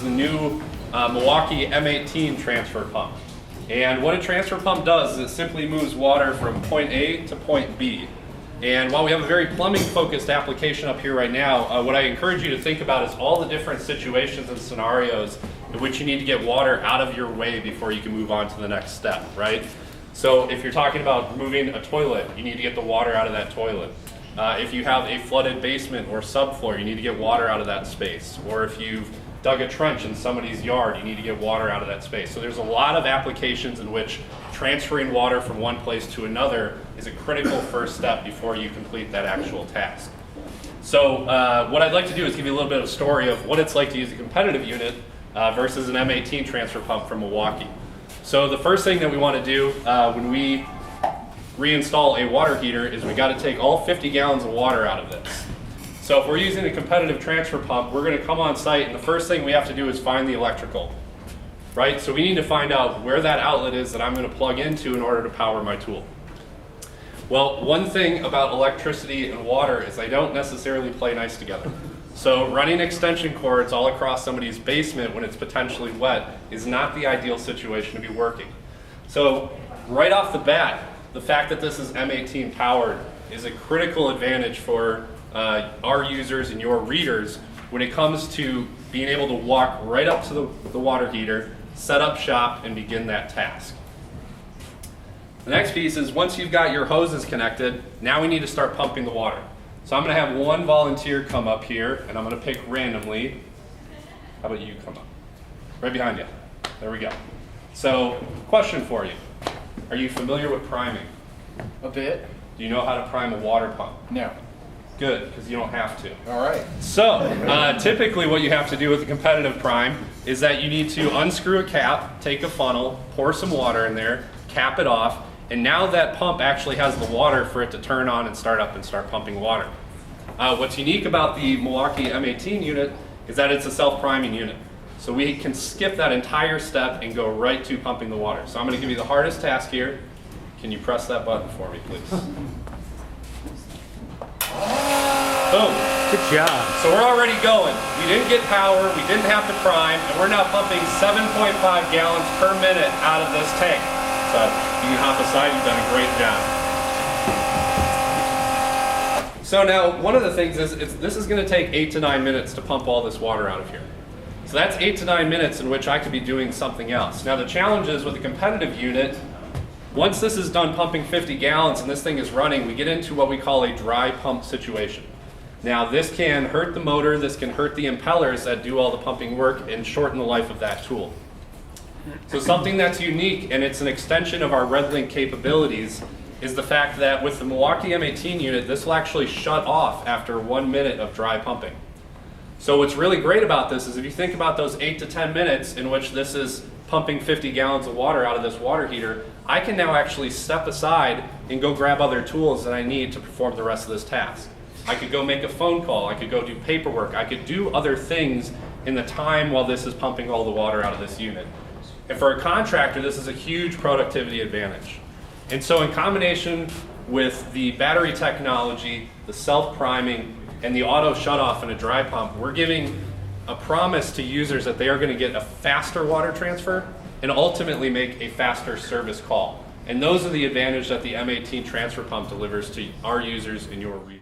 the new Milwaukee M18 transfer pump. And what a transfer pump does is it simply moves water from point A to point B. And while we have a very plumbing focused application up here right now, what I encourage you to think about is all the different situations and scenarios in which you need to get water out of your way before you can move on to the next step, right? So if you're talking about moving a toilet, you need to get the water out of that toilet. If you have a flooded basement or subfloor, you need to get water out of that space. Or if you've dug a trench in somebody's yard, you need to get water out of that space. So there's a lot of applications in which transferring water from one place to another is a critical first step before you complete that actual task. So what I'd like to do is give you a little bit of a story of what it's like to use a competitive unit versus an M18 transfer pump from Milwaukee. So the first thing that we want to do when we reinstall a water heater is we got to take all 50 gallons of water out of this. So if we're using a competitive transfer pump, we're going to come on site and the first thing we have to do is find the electrical, right? So we need to find out where that outlet is that I'm going to plug into in order to power my tool. Well, one thing about electricity and water is they don't necessarily play nice together. So running extension cords all across somebody's basement when it's potentially wet is not the ideal situation to be working. So right off the bat, the fact that this is M18 powered is a critical advantage for our users and your readers when it comes to being able to walk right up to the water heater, set up shop, and begin that task. The next piece is once you've got your hoses connected, now we need to start pumping the water. So I'm going to have one volunteer come up here, and I'm going to pick randomly. How about you come up? Right behind you. There we go. So, question for you. Are you familiar with priming? A bit. Do you know how to prime a water pump? No. Good, because you don't have to. All right. So, typically what you have to do with a competitive prime is that you need to unscrew a cap, take a funnel, pour some water in there, cap it off, and now that pump actually has the water for it to turn on and start up and start pumping water. What's unique about the Milwaukee M18 unit is that it's a self-priming unit. So we can skip that entire step and go right to pumping the water. So I'm going to give you the hardest task here. Can you press that button for me, please? Boom. Good job. So we're already going. We didn't get power, we didn't have to prime, and we're now pumping 7.5 gallons per minute out of this tank. So you can hop aside, you've done a great job. So now, one of the things is, this is going to take 8 to 9 minutes to pump all this water out of here. So that's 8 to 9 minutes in which I could be doing something else. Now the challenge is with a competitive unit, once this is done pumping 50 gallons and this thing is running, we get into what we call a dry pump situation. Now this can hurt the motor, this can hurt the impellers that do all the pumping work and shorten the life of that tool. So something that's unique, and it's an extension of our RedLink capabilities, is the fact that with the Milwaukee M18 unit, this will actually shut off after 1 minute of dry pumping. So what's really great about this is if you think about those 8 to 10 minutes in which this is pumping 50 gallons of water out of this water heater, I can now actually step aside and go grab other tools that I need to perform the rest of this task. I could go make a phone call, I could go do paperwork, I could do other things in the time while this is pumping all the water out of this unit. And for a contractor, this is a huge productivity advantage. And so in combination with the battery technology, the self-priming, and the auto shutoff in a dry pump, we're giving a promise to users that they are going to get a faster water transfer and ultimately make a faster service call. And those are the advantages that the M18 transfer pump delivers to our users and your readers.